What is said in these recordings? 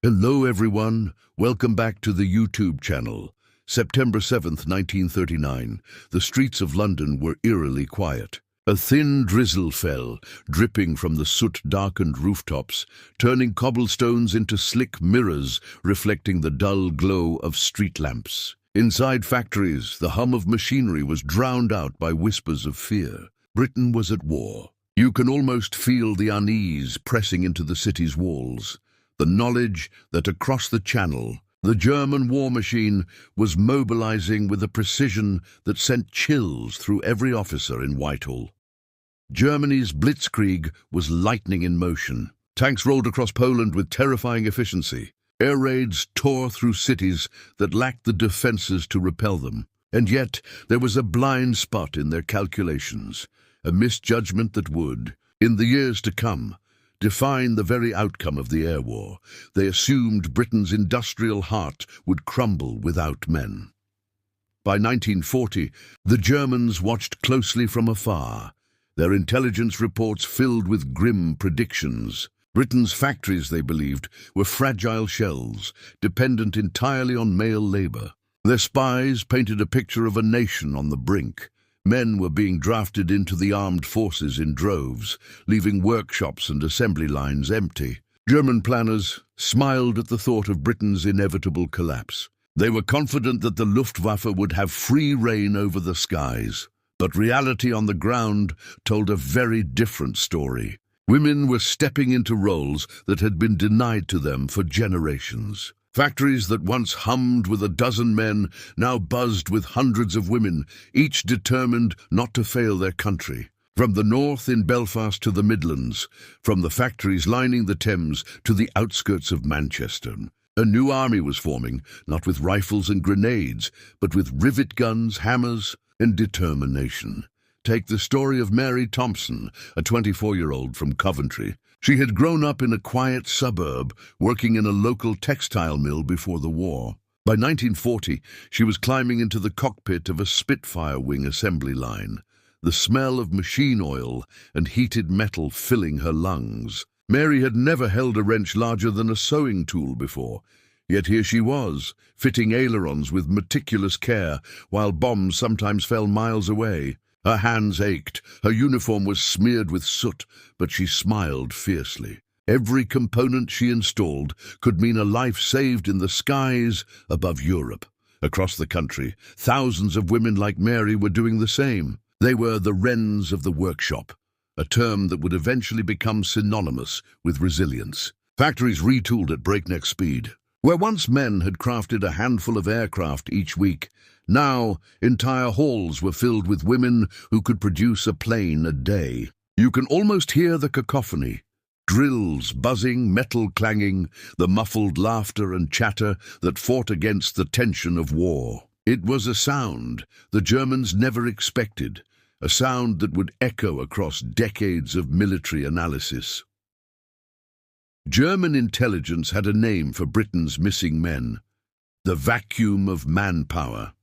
Hello everyone, welcome back to the YouTube channel. September 7th, 1939, the streets of London were eerily quiet. A thin drizzle fell, dripping from the soot-darkened rooftops, turning cobblestones into slick mirrors reflecting the dull glow of street lamps. Inside factories, the hum of machinery was drowned out by whispers of fear. Britain was at war. You can almost feel the unease pressing into the city's walls. The knowledge that across the Channel, the German war machine was mobilizing with a precision that sent chills through every officer in Whitehall. Germany's blitzkrieg was lightning in motion. Tanks rolled across Poland with terrifying efficiency. Air raids tore through cities that lacked the defenses to repel them. And yet, there was a blind spot in their calculations, a misjudgment that would, in the years to come, define the very outcome of the air war. They assumed Britain's industrial heart would crumble without men. By 1940, the Germans watched closely from afar, their intelligence reports filled with grim predictions. Britain's factories, they believed, were fragile shells, dependent entirely on male labor. Their spies painted a picture of a nation on the brink. Men were being drafted into the armed forces in droves, leaving workshops and assembly lines empty. German planners smiled at the thought of Britain's inevitable collapse. They were confident that the Luftwaffe would have free rein over the skies. But reality on the ground told a very different story. Women were stepping into roles that had been denied to them for generations. Factories that once hummed with a dozen men now buzzed with hundreds of women, each determined not to fail their country. From the north in Belfast to the Midlands, from the factories lining the Thames to the outskirts of Manchester, a new army was forming, not with rifles and grenades, but with rivet guns, hammers, and determination. Take the story of Mary Thompson, a 24-year-old from Coventry. She had grown up in a quiet suburb, working in a local textile mill before the war. By 1940, she was climbing into the cockpit of a Spitfire wing assembly line, the smell of machine oil and heated metal filling her lungs. Mary had never held a wrench larger than a sewing tool before, yet here she was, fitting ailerons with meticulous care, while bombs sometimes fell miles away. Her hands ached, her uniform was smeared with soot, but she smiled fiercely. Every component she installed could mean a life saved in the skies above Europe. Across the country, thousands of women like Mary were doing the same. They were the wrens of the workshop, a term that would eventually become synonymous with resilience. Factories retooled at breakneck speed. Where once men had crafted a handful of aircraft each week, now entire halls were filled with women who could produce a plane a day. You can almost hear the cacophony. Drills buzzing, metal clanging, the muffled laughter and chatter that fought against the tension of war. It was a sound the Germans never expected, a sound that would echo across decades of military analysis. German intelligence had a name for Britain's missing men: the vacuum of manpower.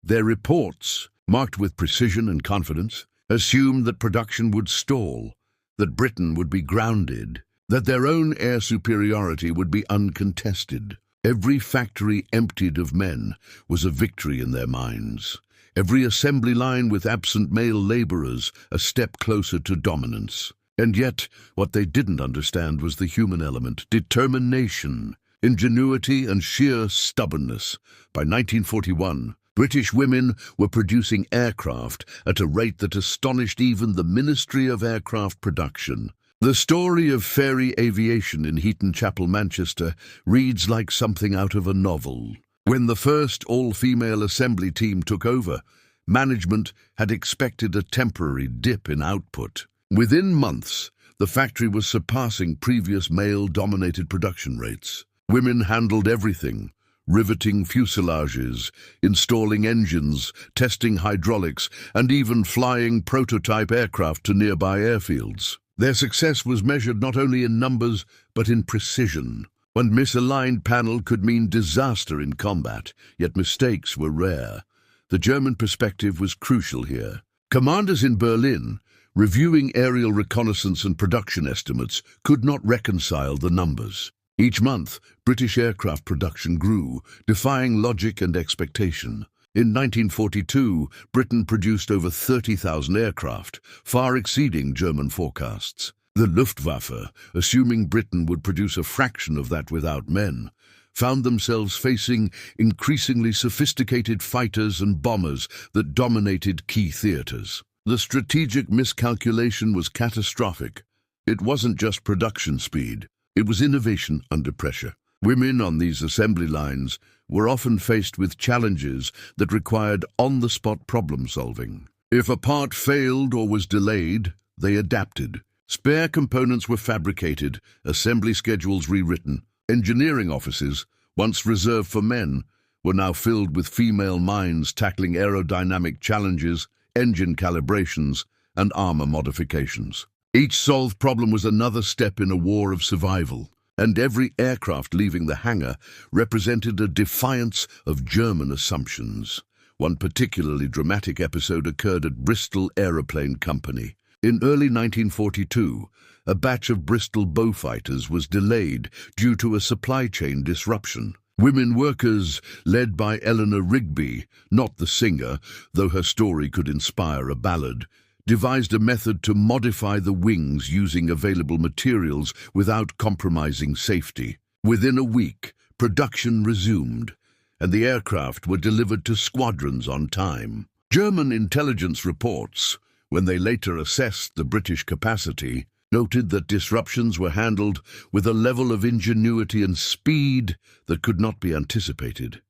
Their reports, marked with precision and confidence, assumed that production would stall, that Britain would be grounded, that their own air superiority would be uncontested. Every factory emptied of men was a victory in their minds. Every assembly line with absent male laborers a step closer to dominance. And yet, what they didn't understand was the human element: determination, ingenuity, and sheer stubbornness. By 1941, British women were producing aircraft at a rate that astonished even the Ministry of Aircraft Production. The story of fairy aviation in Heaton Chapel, Manchester, reads like something out of a novel. When the first all-female assembly team took over, management had expected a temporary dip in output. Within months, the factory was surpassing previous male-dominated production rates. Women handled everything: riveting fuselages, installing engines, testing hydraulics, and even flying prototype aircraft to nearby airfields. Their success was measured not only in numbers, but in precision. One misaligned panel could mean disaster in combat, yet mistakes were rare. The German perspective was crucial here. Commanders in Berlin, reviewing aerial reconnaissance and production estimates, could not reconcile the numbers. Each month, British aircraft production grew, defying logic and expectation. In 1942, Britain produced over 30,000 aircraft, far exceeding German forecasts. The Luftwaffe, assuming Britain would produce a fraction of that without men, found themselves facing increasingly sophisticated fighters and bombers that dominated key theaters. The strategic miscalculation was catastrophic. It wasn't just production speed, it was innovation under pressure. Women on these assembly lines were often faced with challenges that required on-the-spot problem-solving. If a part failed or was delayed, they adapted. Spare components were fabricated, assembly schedules rewritten. Engineering offices, once reserved for men, were now filled with female minds tackling aerodynamic challenges, engine calibrations, and armor modifications. Each solved problem was another step in a war of survival, and every aircraft leaving the hangar represented a defiance of German assumptions. One particularly dramatic episode occurred at Bristol Aeroplane Company. In early 1942, a batch of Bristol Beaufighters was delayed due to a supply chain disruption. Women workers, led by Eleanor Rigby, not the singer, though her story could inspire a ballad, devised a method to modify the wings using available materials without compromising safety. Within a week, production resumed, and the aircraft were delivered to squadrons on time. German intelligence reports, when they later assessed the British capacity, noted that disruptions were handled with a level of ingenuity and speed that could not be anticipated.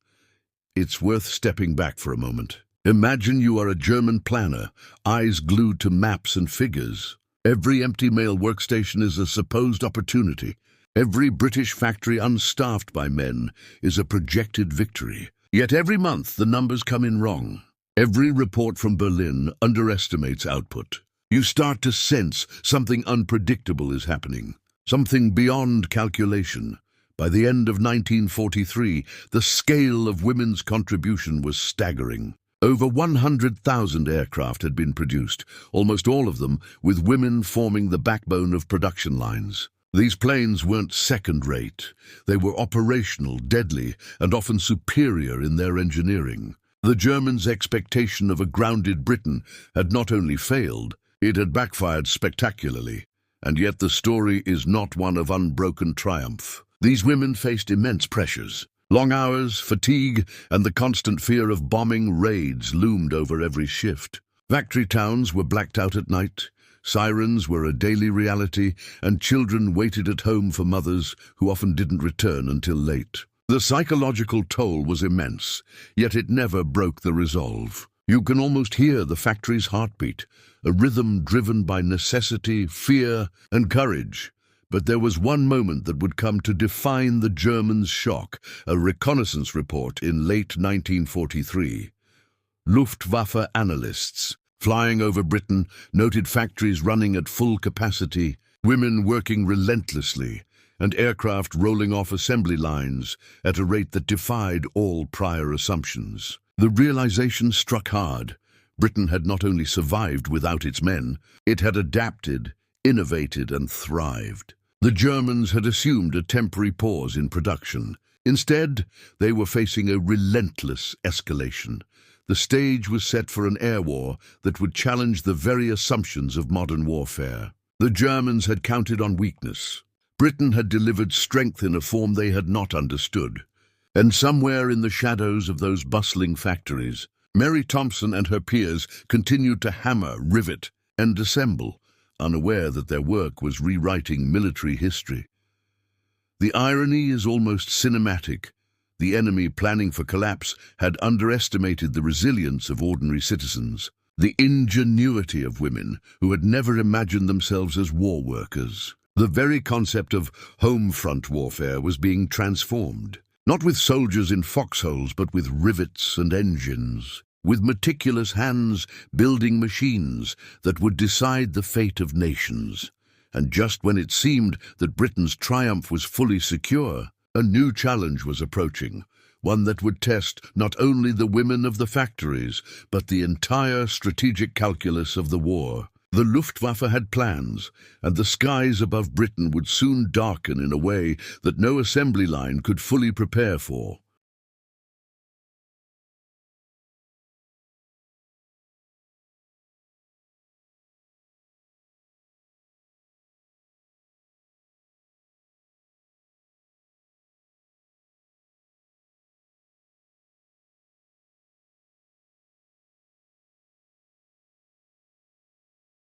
It's worth stepping back for a moment. Imagine you are a German planner, eyes glued to maps and figures. Every empty mail workstation is a supposed opportunity. Every British factory unstaffed by men is a projected victory. Yet every month the numbers come in wrong. Every report from Berlin underestimates output. You start to sense something unpredictable is happening, something beyond calculation. By the end of 1943, the scale of women's contribution was staggering. Over 100,000 aircraft had been produced, almost all of them with women forming the backbone of production lines. These planes weren't second-rate. They were operational, deadly, and often superior in their engineering. The Germans' expectation of a grounded Britain had not only failed, it had backfired spectacularly. And yet the story is not one of unbroken triumph. These women faced immense pressures. Long hours, fatigue, and the constant fear of bombing raids loomed over every shift. Factory towns were blacked out at night, sirens were a daily reality, and children waited at home for mothers who often didn't return until late. The psychological toll was immense, yet it never broke the resolve. You can almost hear the factory's heartbeat, a rhythm driven by necessity, fear, and courage. But there was one moment that would come to define the Germans' shock, a reconnaissance report in late 1943. Luftwaffe analysts, flying over Britain, noted factories running at full capacity, women working relentlessly, and aircraft rolling off assembly lines at a rate that defied all prior assumptions. The realization struck hard. Britain had not only survived without its men, it had adapted, innovated, and thrived. The Germans had assumed a temporary pause in production. Instead, they were facing a relentless escalation. The stage was set for an air war that would challenge the very assumptions of modern warfare. The Germans had counted on weakness. Britain had delivered strength in a form they had not understood. And somewhere in the shadows of those bustling factories, Mary Thompson and her peers continued to hammer, rivet, and assemble, unaware that their work was rewriting military history. The irony is almost cinematic. The enemy, planning for collapse, had underestimated the resilience of ordinary citizens, the ingenuity of women who had never imagined themselves as war workers. The very concept of home front warfare was being transformed, not with soldiers in foxholes, but with rivets and engines, with meticulous hands building machines that would decide the fate of nations. And just when it seemed that Britain's triumph was fully secure, a new challenge was approaching, one that would test not only the women of the factories, but the entire strategic calculus of the war. The Luftwaffe had plans, and the skies above Britain would soon darken in a way that no assembly line could fully prepare for.